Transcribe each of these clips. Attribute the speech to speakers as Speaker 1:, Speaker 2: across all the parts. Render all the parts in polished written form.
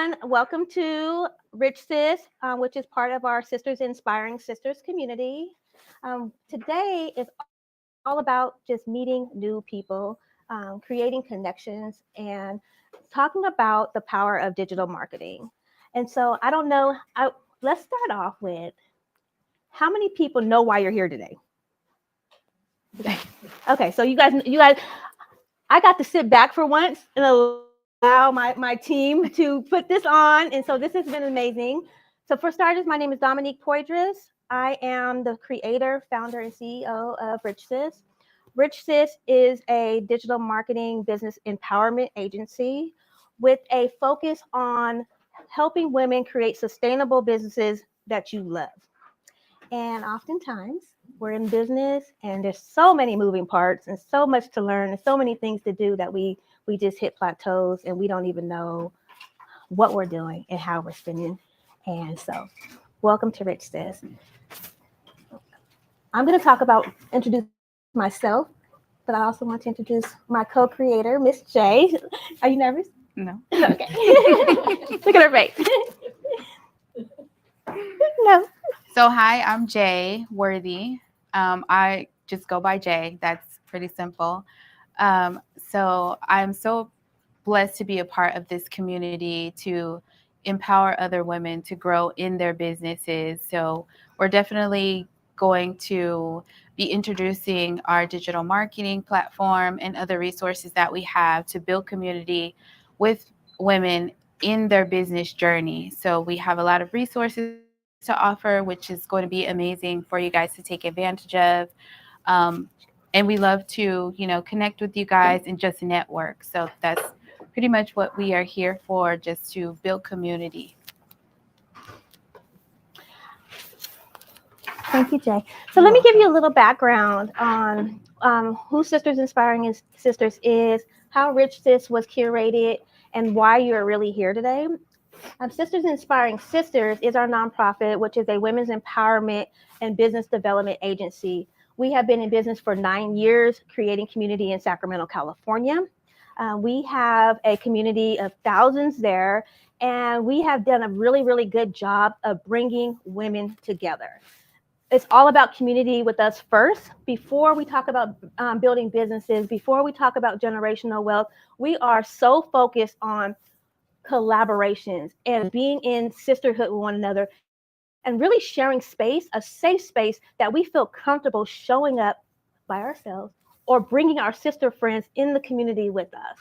Speaker 1: everyone. Welcome to RichSis, which is part of our Sisters Inspiring Sisters community. Today is all about just meeting new people, creating connections, and talking about the power of digital marketing. And so I don't know, let's start off with how many people know why you're here today? Okay, so you guys, I got to sit back for once and allow my team to put this on. And so this has been amazing. So for starters, my name is Dominique Poydras. I am the creator, founder, and CEO of RichSis. RichSis is a digital marketing business empowerment agency with a focus on helping women create sustainable businesses that you love. And oftentimes we're in business and there's so many moving parts and so much to learn and so many things to do that we just hit plateaus and we don't even know what we're doing and how we're spinning. And so welcome to RichSis. I'm going to introduce myself, but I also want to introduce my co-creator, Miss J. Are you nervous?
Speaker 2: No.
Speaker 1: Okay. Look at her face. No.
Speaker 2: So hi, I'm Jay Worthy. I just go by Jay. That's pretty simple. So I'm so blessed to be a part of this community to empower other women to grow in their businesses. So we're definitely going to be introducing our digital marketing platform and other resources that we have to build community with women in their business journey. So we have a lot of resources to offer, which is going to be amazing for you guys to take advantage of. And we love to, connect with you guys and just network. So that's pretty much what we are here for, just to build community.
Speaker 1: Thank you, Jay. So let me give you a little background on who Sisters Inspiring Sisters is, how RichSis was curated, and why you're really here today. Sisters Inspiring Sisters is our nonprofit, which is a women's empowerment and business development agency. We have been in business for 9 years, creating community in Sacramento, California. We have a community of thousands there, and we have done a really, really good job of bringing women together. It's all about community with us first. Before we talk about building businesses, before we talk about generational wealth, we are so focused on collaborations and being in sisterhood with one another and really sharing space, a safe space that we feel comfortable showing up by ourselves or bringing our sister friends in the community with us.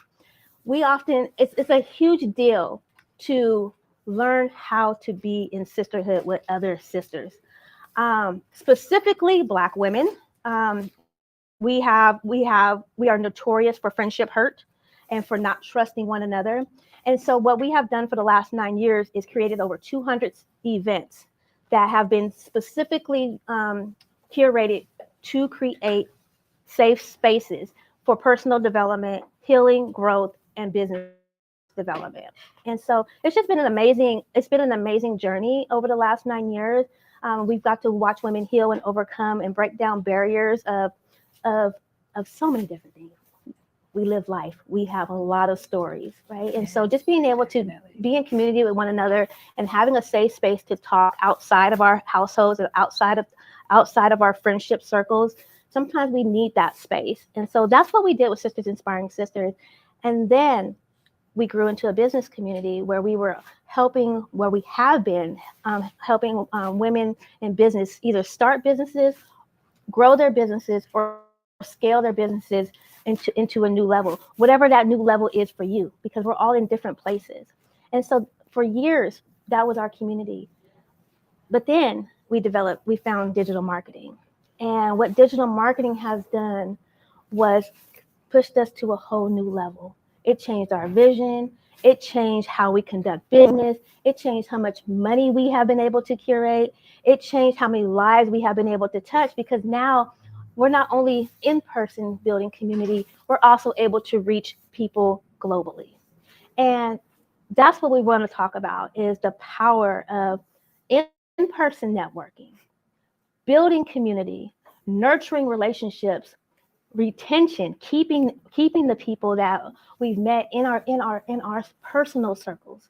Speaker 1: It's a huge deal to learn how to be in sisterhood with other sisters. Specifically Black women. We are notorious for friendship hurt and for not trusting one another. And so what we have done for the last 9 years is created over 200 events that have been specifically curated to create safe spaces for personal development, healing, growth, and business development. And so it's been an amazing journey over the last 9 years. We've got to watch women heal and overcome and break down barriers of so many different things. We live life. We have a lot of stories, right? And so just being able to be in community with one another and having a safe space to talk outside of our households and outside of our friendship circles, sometimes we need that space. And so that's what we did with Sisters Inspiring Sisters. And then we grew into a business community where we have been helping women in business either start businesses, grow their businesses, or scale their businesses into a new level, whatever that new level is for you, because we're all in different places. And so for years, that was our community. But then we found digital marketing. And what digital marketing has done was pushed us to a whole new level. It changed our vision. It changed how we conduct business. It changed how much money we have been able to curate. It changed how many lives we have been able to touch, because now we're not only in person building community, we're also able to reach people globally. And that's what we want to talk about, is the power of in-person networking, building community, nurturing relationships, retention, keeping the people that we've met in our personal circles.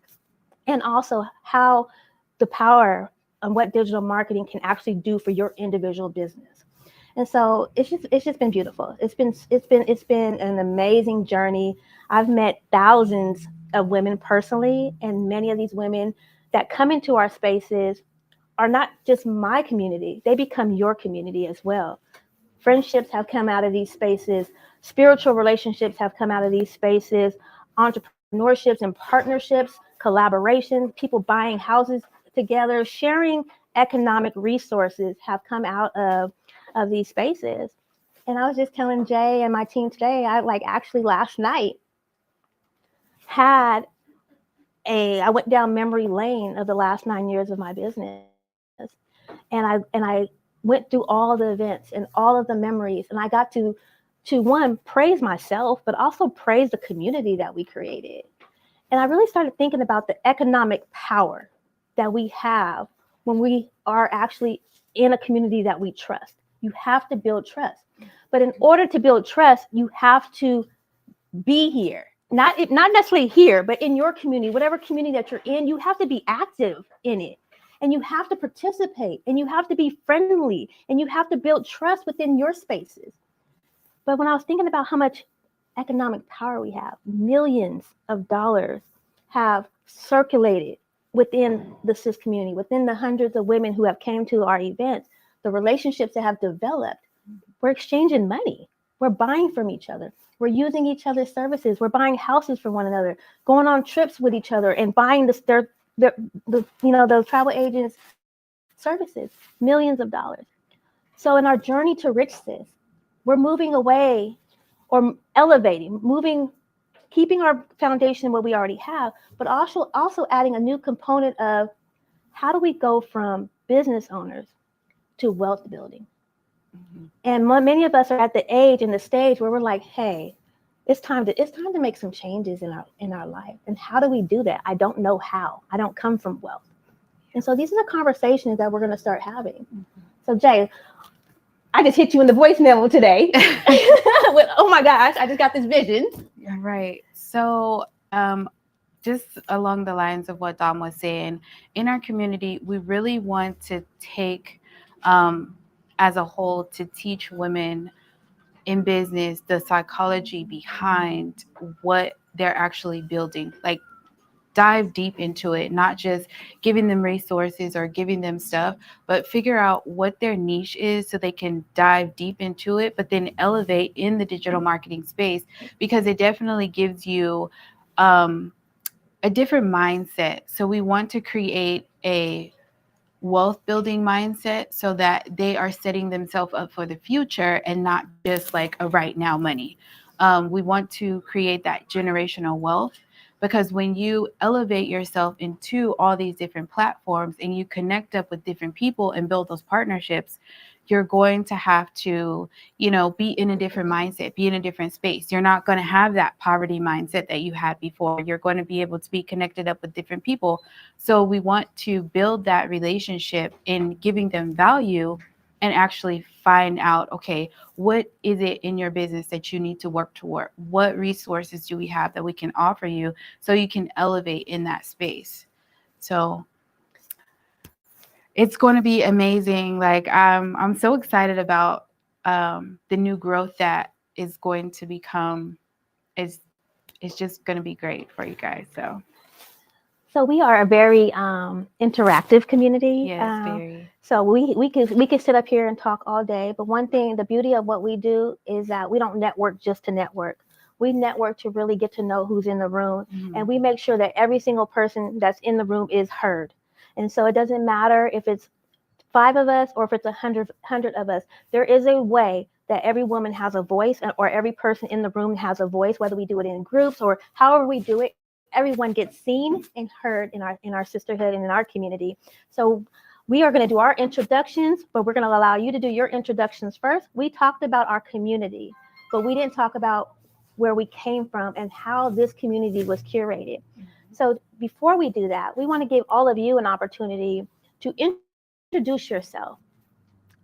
Speaker 1: and also how the power and what digital marketing can actually do for your individual business. And so it's just been beautiful. It's been an amazing journey. I've met thousands of women personally, and many of these women that come into our spaces are not just my community, they become your community as well. Friendships have come out of these spaces, spiritual relationships have come out of these spaces, entrepreneurships and partnerships, collaborations, people buying houses together, sharing economic resources have come out of these spaces. And I was just telling Jay and my team today, I like actually last night had I went down memory lane of the last 9 years of my business. And I went through all the events and all of the memories, and I got to one praise myself, but also praise the community that we created. And I really started thinking about the economic power that we have when we are actually in a community that we trust. You have to build trust. But in order to build trust, you have to be here. Not necessarily here, but in your community, whatever community that you're in, you have to be active in it. And you have to participate, and you have to be friendly, and you have to build trust within your spaces. But when I was thinking about how much economic power we have, millions of dollars have circulated within the CIS community, within the hundreds of women who have came to our events, the relationships that have developed. We're exchanging money. We're buying from each other. We're using each other's services. We're buying houses for one another, going on trips with each other, and buying the travel agents' services, millions of dollars. So in our journey to RichSis, we're moving away or elevating, moving, keeping our foundation what we already have, but also adding a new component of how do we go from business owners to wealth building. Mm-hmm. And many of us are at the age and the stage where we're like, hey, it's time to make some changes in our life. And how do we do that? I don't know how. I don't come from wealth. And so these are the conversations that we're going to start having. Mm-hmm. So Jay, I just hit you in the voice memo today. With, oh my gosh, I just got this vision.
Speaker 2: Right. So just along the lines of what Dom was saying, in our community, we really want to take as a whole to teach women in business the psychology behind what they're actually building. Like, dive deep into it, not just giving them resources or giving them stuff, but figure out what their niche is so they can dive deep into it, but then elevate in the digital marketing space, because it definitely gives you a different mindset. So we want to create a wealth building mindset so that they are setting themselves up for the future and not just like a right now money. We want to create that generational wealth, because when you elevate yourself into all these different platforms and you connect up with different people and build those partnerships, you're going to have to, be in a different mindset, be in a different space. You're not going to have that poverty mindset that you had before. You're going to be able to be connected up with different people. So we want to build that relationship in giving them value and actually find out, okay, what is it in your business that you need to work toward? What resources do we have that we can offer you so you can elevate in that space? So it's going to be amazing. Like, I'm so excited about the new growth that is going to become. It's just going to be great for you guys.
Speaker 1: So we are a very interactive community.
Speaker 2: Yes, very.
Speaker 1: So we could sit up here and talk all day. But one thing, the beauty of what we do is that we don't network just to network. We network to really get to know who's in the room, mm-hmm. and we make sure that every single person that's in the room is heard. And so it doesn't matter if it's 5 of us or if it's 100 of us. There is a way that every woman has a voice, or every person in the room has a voice, whether we do it in groups or however we do it. Everyone gets seen and heard in our sisterhood and in our community. So we are going to do our introductions, but we're going to allow you to do your introductions first. We talked about our community, but we didn't talk about where we came from and how this community was curated. So before we do that, we want to give all of you an opportunity to introduce yourself.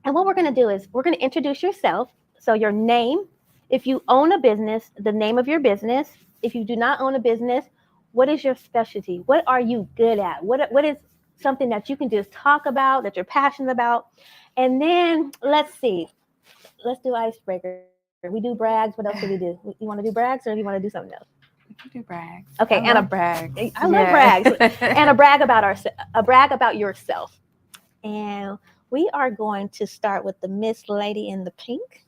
Speaker 1: And what we're going to do is we're going to introduce yourself. So your name, if you own a business, the name of your business. If you do not own a business, What is your specialty? What are you good at? What is something that you can just talk about, that you're passionate about? And then let's see. Let's do icebreaker. We do brags. What else do we do? You want to do brags or do you want to do something else?
Speaker 2: We can do brags.
Speaker 1: Okay,
Speaker 2: I love brags.
Speaker 1: I love brags. And a brag about yourself. And we are going to start with the Miss Lady in the pink.